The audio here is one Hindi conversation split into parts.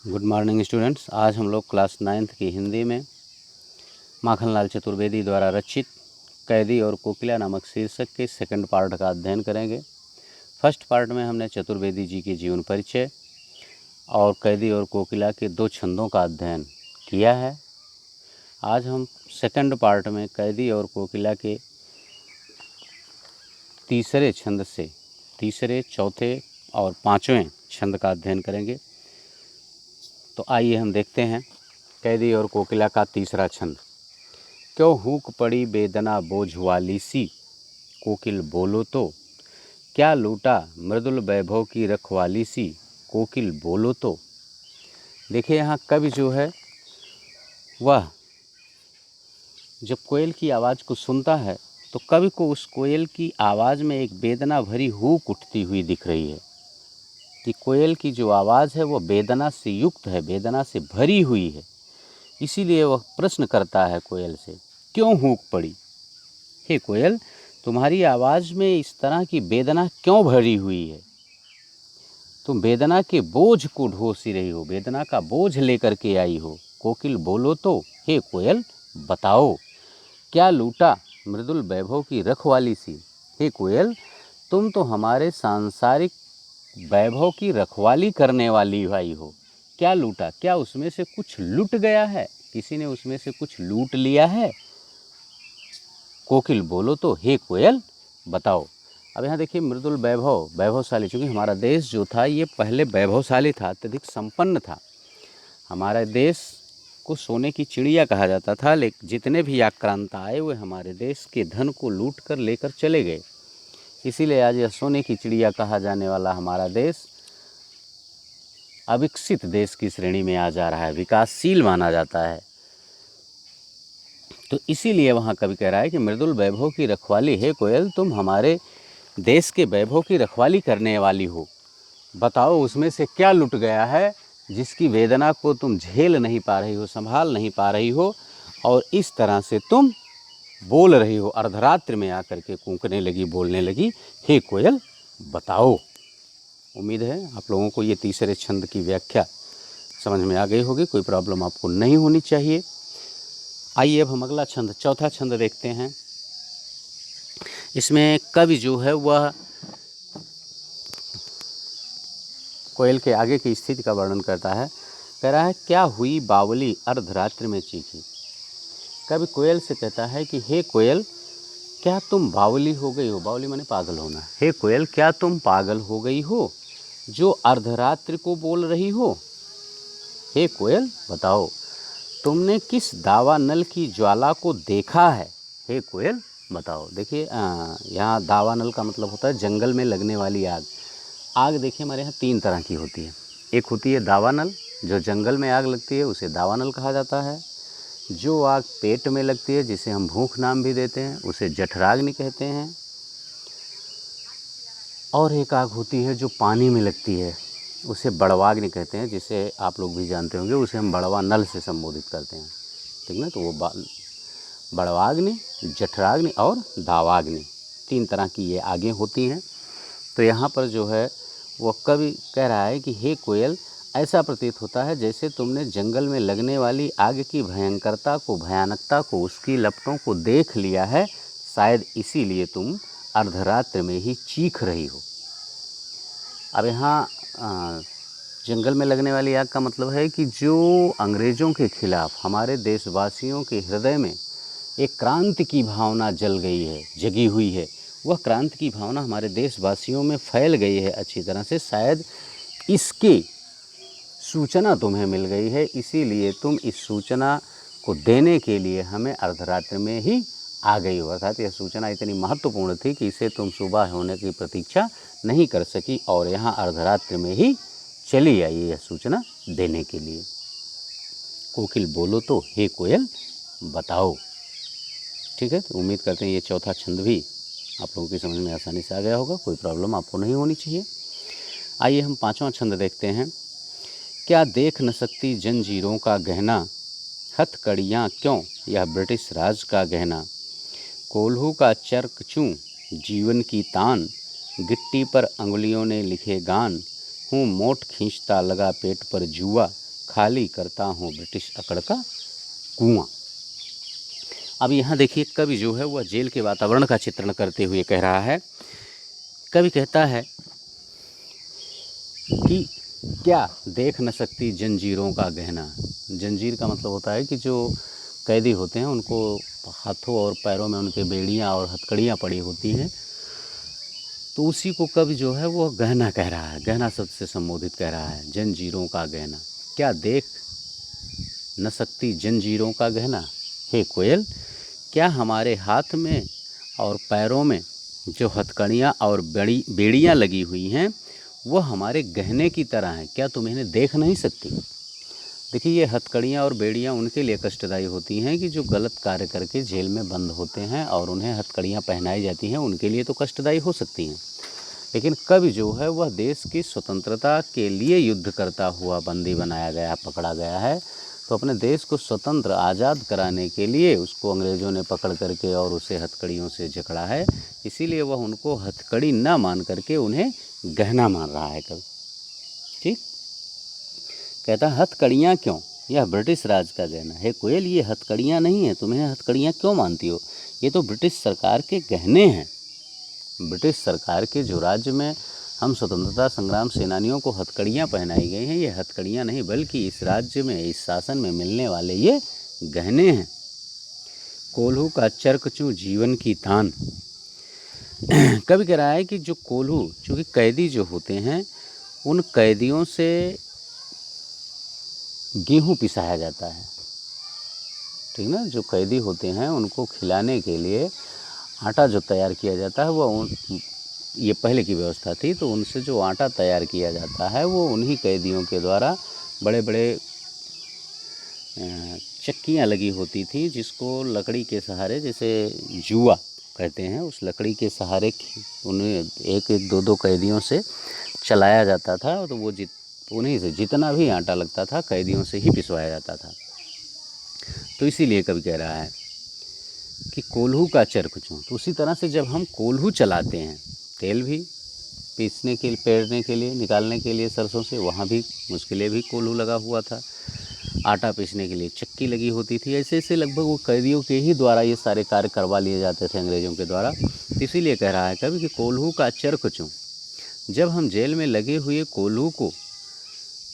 Good morning students. आज हम लोग क्लास 9th की हिंदी में माखनलाल चतुर्वेदी द्वारा रचित कैदी और कोकिला नामक शीर्षक के सेकंड पार्ट का अध्ययन करेंगे। फर्स्ट पार्ट में हमने चतुर्वेदी जी के जीवन परिचय और कैदी और कोकिला के 2 छंदों का अध्ययन किया है। आज हम सेकंड पार्ट में कैदी और कोकिला के तीसरे छंद से तीसरे, चौथे और 5वें छंद का अध्ययन करेंगे। तो आइए हम देखते हैं कैदी और कोकिला का तीसरा छंद। क्यों हुक पड़ी बेदना बोझ वाली सी, कोकिल बोलो तो क्या लूटा मृदुल वैभव की रखवाली सी, कोकिल बोलो तो। देखिए यहाँ कवि जो है वह जब कोयल की आवाज़ को सुनता है तो कवि को उस कोयल की आवाज़ में एक वेदना भरी हुक उठती हुई दिख रही है कि कोयल की जो आवाज़ है वो वेदना से युक्त है, वेदना से भरी हुई है। इसीलिए वह प्रश्न करता है कोयल से, क्यों हुक पड़ी? हे कोयल, तुम्हारी आवाज़ में इस तरह की वेदना क्यों भरी हुई है? तुम वेदना के बोझ को ढोसी रही हो, वेदना का बोझ लेकर के आई हो। कोकिल बोलो तो, हे कोयल बताओ, क्या लूटा मृदुल वैभव की रखवाली सी। हे कोयल, तुम तो हमारे सांसारिक वैभव की रखवाली करने वाली भाई हो। क्या लूटा? क्या उसमें से कुछ लूट गया है? किसी ने उसमें से कुछ लूट लिया है? कोकिल बोलो तो, हे कोयल बताओ। अब यहाँ देखिए मृदुल वैभव, वैभवशाली, चूँकि हमारा देश जो था ये पहले वैभवशाली था, अत्यधिक संपन्न था। हमारे देश को सोने की चिड़िया कहा जाता था, लेकिन जितने भी आक्रांता आए हुए हमारे देश के धन को लूट कर लेकर चले गए। इसीलिए आज यह सोने की चिड़िया कहा जाने वाला हमारा देश अविकसित देश की श्रेणी में आ जा रहा है, विकासशील माना जाता है। तो इसीलिए वहाँ कवि कह रहा है कि मृदुल वैभव की रखवाली, हे कोयल तुम हमारे देश के वैभव की रखवाली करने वाली हो। बताओ उसमें से क्या लुट गया है जिसकी वेदना को तुम झेल नहीं पा रही हो, संभाल नहीं पा रही हो, और इस तरह से तुम बोल रही हो, अर्धरात्रि में आकर के कूकने लगी, बोलने लगी, हे कोयल बताओ। उम्मीद है आप लोगों को ये तीसरे छंद की व्याख्या समझ में आ गई होगी, कोई प्रॉब्लम आपको नहीं होनी चाहिए। आइए अब हम अगला छंद, चौथा छंद देखते हैं। इसमें कवि जो है वह कोयल के आगे की स्थिति का वर्णन करता है। कह रहा है, क्या हुई बावली अर्धरात्रि में चीखी। कवि कोयल से कहता है कि हे कोयल, क्या तुम बावली हो गई हो? बावली माने पागल होना। हे कोयल, क्या तुम पागल हो गई हो जो अर्धरात्रि को बोल रही हो? हे कोयल बताओ, तुमने किस दावानल की ज्वाला को देखा है? हे कोयल बताओ। देखिए यहाँ दावानल का मतलब होता है जंगल में लगने वाली आग। आग देखिए हमारे यहाँ 3 तरह की होती है। एक होती है दावानल, जो जंगल में आग लगती है उसे दावानल कहा जाता है। जो आग पेट में लगती है, जिसे हम भूख नाम भी देते हैं, उसे जठराग्नि कहते हैं। और एक आग होती है जो पानी में लगती है, उसे बड़वाग्नि कहते हैं, जिसे आप लोग भी जानते होंगे, उसे हम बड़वा नल से संबोधित करते हैं, ठीक ना। तो वो बड़वाग्नि, जठराग्नि और दावाग्नि, 3 तरह की ये आगें होती हैं। तो यहाँ पर जो है वो कवि कह रहा है कि हे कोयल, ऐसा प्रतीत होता है जैसे तुमने जंगल में लगने वाली आग की भयंकरता को, भयानकता को, उसकी लपटों को देख लिया है, शायद इसीलिए तुम अर्धरात्रि में ही चीख रही हो। अब यहाँ जंगल में लगने वाली आग का मतलब है कि जो अंग्रेज़ों के खिलाफ़ हमारे देशवासियों के हृदय में एक क्रांति की भावना जल गई है, जगी हुई है, वह क्रांति की भावना हमारे देशवासियों में फैल गई है अच्छी तरह से, शायद इसकी सूचना तुम्हें मिल गई है, इसीलिए तुम इस सूचना को देने के लिए हमें अर्धरात्रि में ही आ गई हो। अर्थात यह सूचना इतनी महत्वपूर्ण थी कि इसे तुम सुबह होने की प्रतीक्षा नहीं कर सकी और यहाँ अर्धरात्रि में ही चली आई यह सूचना देने के लिए। कोकिल बोलो तो, हे कोयल बताओ। ठीक है, तो उम्मीद करते हैं ये चौथा छंद भी आप लोगों की समझ में आसानी से आ गया होगा, कोई प्रॉब्लम आपको नहीं होनी चाहिए। आइए हम 5वां छंद देखते हैं। क्या देख न सकती जंजीरों का गहना, हथकड़ियाँ क्यों यह ब्रिटिश राज का गहना। कोल्हू का चर्क चूँ जीवन की तान, गिट्टी पर अंगुलियों ने लिखे गान, हूँ मोट खींचता लगा पेट पर जुआ, खाली करता हूँ ब्रिटिश अकड़ का कुआं। अब यहाँ देखिए कवि जो है वह जेल के वातावरण का चित्रण करते हुए कह रहा है। कवि कहता है कि क्या देख न सकती जंजीरों का गहना। जंजीर का मतलब होता है कि जो कैदी होते हैं उनको हाथों और पैरों में उनके बेड़ियाँ और हथकड़ियाँ पड़ी होती हैं, तो उसी को कवि जो है वो गहना कह रहा है, गहना शब्द से संबोधित कह रहा है, जंजीरों का गहना। क्या देख न सकती जंजीरों का गहना, हे कोयल, क्या हमारे हाथ में और पैरों में जो हथकड़ियाँ और बेड़ियाँ लगी हुई हैं वो हमारे गहने की तरह हैं, क्या तुम इन्हें देख नहीं सकती। देखिए ये हथकड़ियाँ और बेड़ियाँ उनके लिए कष्टदायी होती हैं कि जो गलत कार्य करके जेल में बंद होते हैं और उन्हें हथकड़ियाँ पहनाई जाती हैं, उनके लिए तो कष्टदायी हो सकती हैं। लेकिन कवि जो है वह देश की स्वतंत्रता के लिए युद्ध करता हुआ बंदी बनाया गया, पकड़ा गया है, तो अपने देश को स्वतंत्र आज़ाद कराने के लिए उसको अंग्रेज़ों ने पकड़ करके और उसे हथकड़ियों से जकड़ा है, इसीलिए वह उनको हथकड़ी न मान करके उन्हें गहना मान रहा है कवि। ठीक, कहता हथकड़ियाँ क्यों, यह ब्रिटिश राज का गहना है। कोयल ये हथकड़ियाँ नहीं हैं, तुम्हें हथकड़ियाँ क्यों मानती हो, ये तो ब्रिटिश सरकार के गहने हैं। ब्रिटिश सरकार के जो राज्य में हम स्वतंत्रता संग्राम सेनानियों को हथकड़ियाँ पहनाई गई हैं, ये हथकड़ियाँ नहीं बल्कि इस राज्य में, इस शासन में मिलने वाले ये गहने हैं। कोल्हू का चरकचू जीवन की तान। कवि कह रहा है कि जो कोल्हू, चूँकि कैदी जो होते हैं, उन कैदियों से गेहूँ पिसाया जाता है, ठीक ना। जो कैदी होते हैं उनको खिलाने के लिए आटा जो तैयार किया जाता है वो ये पहले की व्यवस्था थी, तो उनसे जो आटा तैयार किया जाता है वो उन्हीं कैदियों के द्वारा बड़े बड़े चक्कियाँ लगी होती थी, जिसको लकड़ी के सहारे, जैसे जुआ कहते हैं, उस लकड़ी के सहारे उन्हें एक एक दो दो कैदियों से चलाया जाता था। तो वो उन्हीं से जितना भी आटा लगता था कैदियों से ही पिसवाया जाता था। तो इसीलिए कवि कह रहा है कि कोल्हू का चरकचू। तो उसी तरह से जब हम कोल्हू चलाते हैं, तेल भी पीसने के लिए, पेरने के लिए, निकालने के लिए सरसों से, वहाँ भी उसके लिए भी कोल्हू लगा हुआ था। आटा पीसने के लिए चक्की लगी होती थी। ऐसे ऐसे लगभग वो कैदियों के ही द्वारा ये सारे कार्य करवा लिए जाते थे अंग्रेज़ों के द्वारा। इसीलिए कह रहा है कभी कि कोल्हू का चरकचू। जब हम जेल में लगे हुए कोल्हू को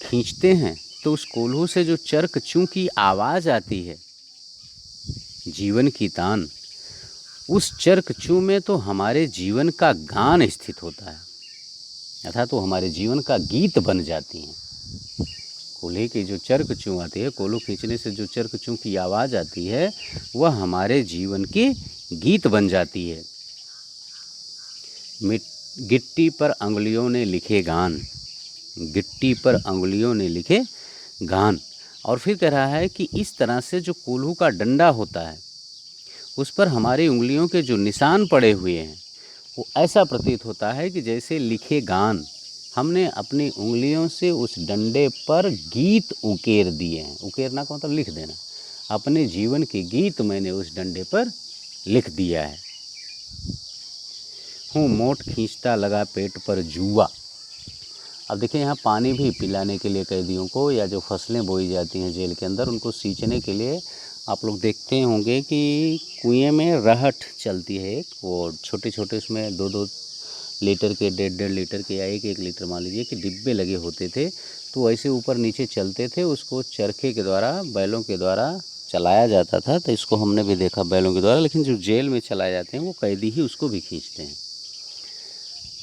खींचते हैं तो उस कोल्हू से जो चरकचू की आवाज़ आती है, जीवन की तान, उस चरकचू में तो हमारे जीवन का गान स्थित होता है, अर्थात तो हमारे जीवन का गीत बन जाती हैं। कोल्हे की जो चरकचू आती है, कोल्हू खींचने से जो चरकचू की आवाज़ आती है, वह हमारे जीवन की गीत बन जाती है। गिट्टी पर अंगुलियों ने लिखे गान, गिट्टी पर अंगुलियों ने लिखे गान। और फिर कह रहा है कि इस तरह से जो कोल्हू का डंडा होता है उस पर हमारी उंगलियों के जो निशान पड़े हुए हैं, वो ऐसा प्रतीत होता है कि जैसे लिखे गान, हमने अपनी उंगलियों से उस डंडे पर गीत उकेर दिए हैं। उकेरना का मतलब लिख देना। अपने जीवन के गीत मैंने उस डंडे पर लिख दिया है। हूँ मोट खींचता लगा पेट पर जुआ। अब देखिए यहाँ पानी भी पिलाने के लिए कैदियों को, या जो फसलें बोई जाती हैं जेल के अंदर, उनको सींचने के लिए आप लोग देखते होंगे कि कुएं में रहट चलती है एक, वो छोटे छोटे, उसमें 2-2 लीटर के, 1.5-1.5 लीटर के, या 1-1 लीटर मान लीजिए कि डिब्बे लगे होते थे। तो ऐसे ऊपर नीचे चलते थे, उसको चरखे के द्वारा, बैलों के द्वारा चलाया जाता था। तो इसको हमने भी देखा बैलों के द्वारा, लेकिन जो जेल में चलाए जाते हैं वो कैदी ही उसको भी खींचते हैं।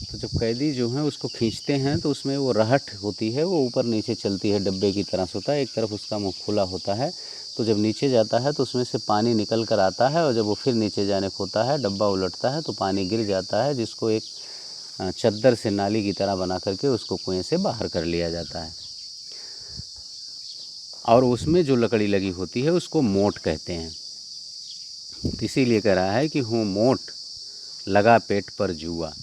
तो जब कैदी जो हैं उसको खींचते हैं तो उसमें वो रहट होती है, वो ऊपर नीचे चलती है, डब्बे की तरह से होता है, एक तरफ उसका मुँह खुला होता है। तो जब नीचे जाता है तो उसमें से पानी निकल कर आता है, और जब वो फिर नीचे जाने को होता है, डब्बा उलटता है तो पानी गिर जाता है, जिसको एक चद्दर से नाली की तरह बना करके उसको कुएं से बाहर कर लिया जाता है। और उसमें जो लकड़ी लगी होती है उसको मोट कहते हैं। तो इसीलिए कह रहा है कि हूँ मोट लगा पेट पर जुआ,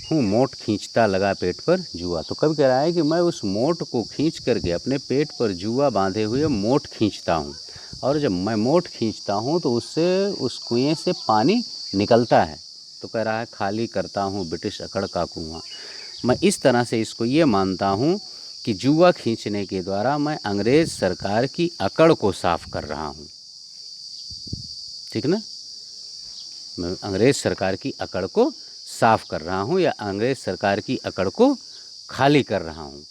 हूँ मोट खींचता लगा पेट पर जुआ। तो कब कह रहा है कि मैं उस मोट को खींच करके अपने पेट पर जुआ बांधे हुए मोट खींचता हूँ, और जब मैं मोट खींचता हूँ तो उससे, उस कुएं से पानी निकलता है। तो कह रहा है खाली करता हूँ ब्रिटिश अकड़ का कुआं। मैं इस तरह से इसको ये मानता हूँ कि जुआ खींचने के द्वारा मैं अंग्रेज़ सरकार की अकड़ को साफ कर रहा हूँ। ठीक ना, मैं अंग्रेज़ सरकार की अकड़ को साफ कर रहा हूँ या अंग्रेज़ सरकार की अकड़ को खाली कर रहा हूँ।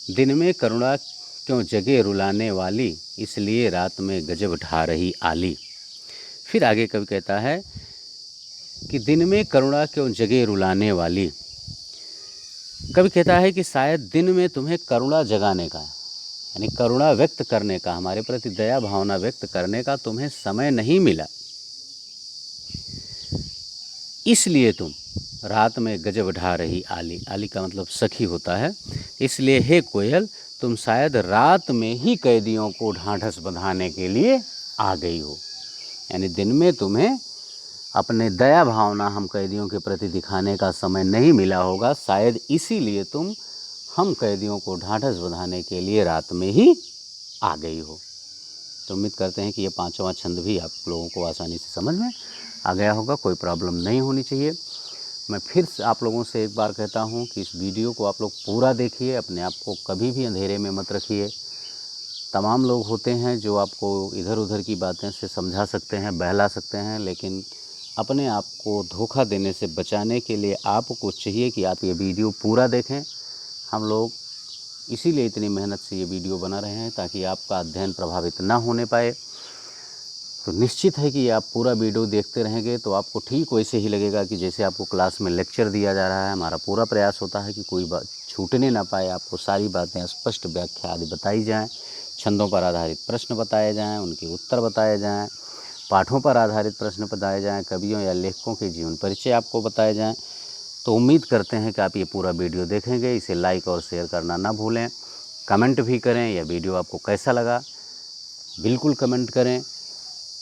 दिन में करुणा क्यों जगे रुलाने वाली, इसलिए रात में गजब ढा रही आली। फिर आगे कवि कहता है कि दिन में करुणा क्यों जगे रुलाने वाली। कवि कहता है कि शायद दिन में तुम्हें करुणा जगाने का, यानी करुणा व्यक्त करने का, हमारे प्रति दया भावना व्यक्त करने का तुम्हें समय नहीं मिला, इसलिए तुम रात में गजब ढा रही आली, आली का मतलब सखी होता है, इसलिए हे कोयल तुम शायद रात में ही कैदियों को ढांढस बंधाने के लिए आ गई हो। यानी दिन में तुम्हें अपने दया भावना हम कैदियों के प्रति दिखाने का समय नहीं मिला होगा, शायद इसीलिए तुम हम कैदियों को ढांढस बंधाने के लिए रात में ही आ गई हो। तो उम्मीद करते हैं कि ये पांचवा छंद भी आप लोगों को आसानी से समझ में आ गया होगा, कोई प्रॉब्लम नहीं होनी चाहिए। मैं फिर आप लोगों से एक बार कहता हूँ कि इस वीडियो को आप लोग पूरा देखिए, अपने आप को कभी भी अंधेरे में मत रखिए। तमाम लोग होते हैं जो आपको इधर उधर की बातें से समझा सकते हैं, बहला सकते हैं, लेकिन अपने आप को धोखा देने से बचाने के लिए आपको चाहिए कि आप ये वीडियो पूरा देखें। हम लोग इसीलिए इतनी मेहनत से ये वीडियो बना रहे हैं ताकि आपका अध्ययन प्रभावित ना होने पाए। तो निश्चित है कि आप पूरा वीडियो देखते रहेंगे तो आपको ठीक वैसे ही लगेगा कि जैसे आपको क्लास में लेक्चर दिया जा रहा है। हमारा पूरा प्रयास होता है कि कोई बात छूटने ना पाए, आपको सारी बातें स्पष्ट व्याख्या आदि बताई जाएँ, छंदों पर आधारित प्रश्न बताए जाएँ, उनके उत्तर बताए जाएँ, पाठों पर आधारित प्रश्न बताए जाएँ, कवियों या लेखकों के जीवन परिचय आपको बताए जाएँ। तो उम्मीद करते हैं कि आप ये पूरा वीडियो देखेंगे। इसे लाइक और शेयर करना ना भूलें, कमेंट भी करें, यह वीडियो आपको कैसा लगा बिल्कुल कमेंट करें।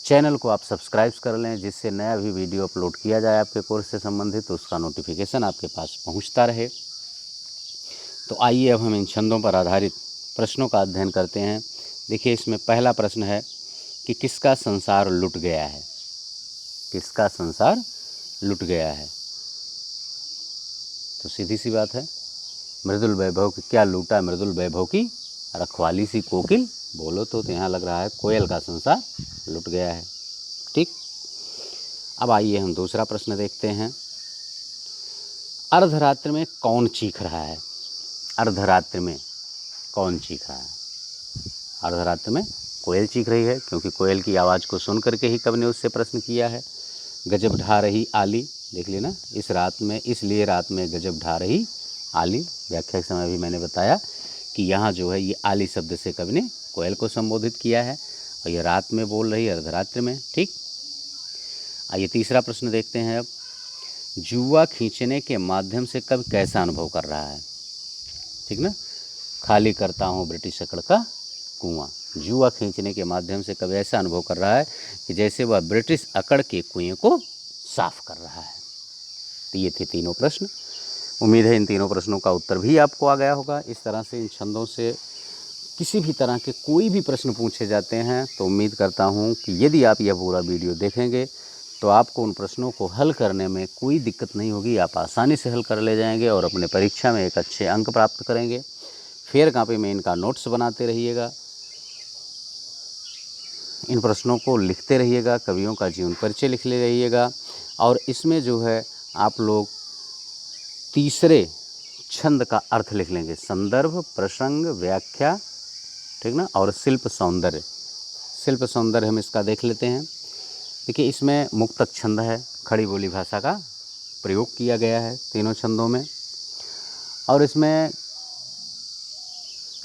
चैनल को आप सब्सक्राइब कर लें जिससे नया भी वीडियो अपलोड किया जाए आपके कोर्स से संबंधित तो उसका नोटिफिकेशन आपके पास पहुंचता रहे। तो आइए अब हम इन छंदों पर आधारित प्रश्नों का अध्ययन करते हैं। देखिए, इसमें पहला प्रश्न है कि किसका संसार लुट गया है। किसका संसार लुट गया है? तो सीधी सी बात है, मृदुल वैभव की क्या लूटा मृदुल वैभव की रखवाली सी कोकिल, बोलो तो यहाँ लग रहा है कोयल का संसार लुट गया है। ठीक, अब आइए हम दूसरा प्रश्न देखते हैं। अर्धरात्रि में कौन चीख रहा है? अर्धरात्रि में कौन चीख रहा है? अर्धरात्रि में कोयल चीख रही है, क्योंकि कोयल की आवाज़ को सुन करके ही कवि ने उससे प्रश्न किया है। गजब ढा रही आली, देख लेना, इस रात में, इसलिए रात में गजब ढा रही आली। व्याख्या के समय भी मैंने बताया कि यहाँ जो है ये आली शब्द से कवि ने कोयल को संबोधित किया है और ये रात में बोल रही है, अर्धरात्रि में। ठीक, आइए तीसरा प्रश्न देखते हैं अब। जुआ खींचने के माध्यम से कवि कैसा अनुभव कर रहा है? ठीक ना, खाली करता हूँ ब्रिटिश अकड़ का कुआं। जुआ खींचने के माध्यम से कवि ऐसा अनुभव कर रहा है कि जैसे वह ब्रिटिश अकड़ के कुएं को साफ कर रहा है। तो ये थे तीनों प्रश्न। उम्मीद है इन तीनों प्रश्नों का उत्तर भी आपको आ गया होगा। इस तरह से इन छंदों से किसी भी तरह के कोई भी प्रश्न पूछे जाते हैं तो उम्मीद करता हूँ कि यदि आप यह पूरा वीडियो देखेंगे तो आपको उन प्रश्नों को हल करने में कोई दिक्कत नहीं होगी। आप आसानी से हल कर ले जाएंगे और अपने परीक्षा में एक अच्छे अंक प्राप्त करेंगे। फेयर कॉपी में इनका नोट्स बनाते रहिएगा, इन प्रश्नों को लिखते रहिएगा, कवियों का जीवन परिचय लिख ले रहिएगा। और इसमें जो है आप लोग तीसरे छंद का अर्थ लिख लेंगे, संदर्भ, प्रसंग, व्याख्या, ठीक ना, और शिल्प सौंदर्य। शिल्प सौंदर्य हम इसका देख लेते हैं। देखिए, इसमें मुक्तक छंद है, खड़ी बोली भाषा का प्रयोग किया गया है तीनों छंदों में। और इसमें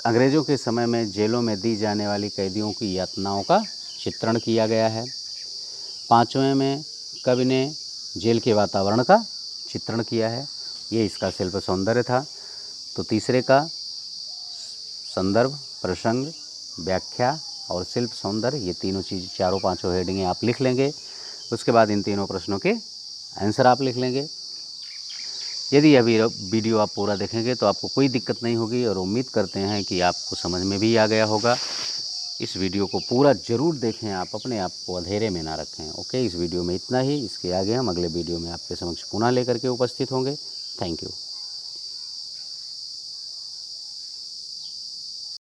अंग्रेज़ों के समय में जेलों में दी जाने वाली कैदियों की यातनाओं का चित्रण किया गया है। पाँचवें में कवि ने जेल के वातावरण का चित्रण किया है, ये इसका शिल्प सौंदर्य था। तो तीसरे का संदर्भ, प्रसंग, व्याख्या और शिल्प सौंदर्य, ये तीनों चीज़, चारों पांचों हेडिंगें आप लिख लेंगे। उसके बाद इन तीनों प्रश्नों के आंसर आप लिख लेंगे। यदि यह वीडियो आप पूरा देखेंगे तो आपको कोई दिक्कत नहीं होगी और उम्मीद करते हैं कि आपको समझ में भी आ गया होगा। इस वीडियो को पूरा ज़रूर देखें, आप अपने आप को अंधेरे में ना रखें। ओके, इस वीडियो में इतना ही। इसके आगे हम अगले वीडियो में आपके समक्ष पुनः लेकर के उपस्थित होंगे। Thank you.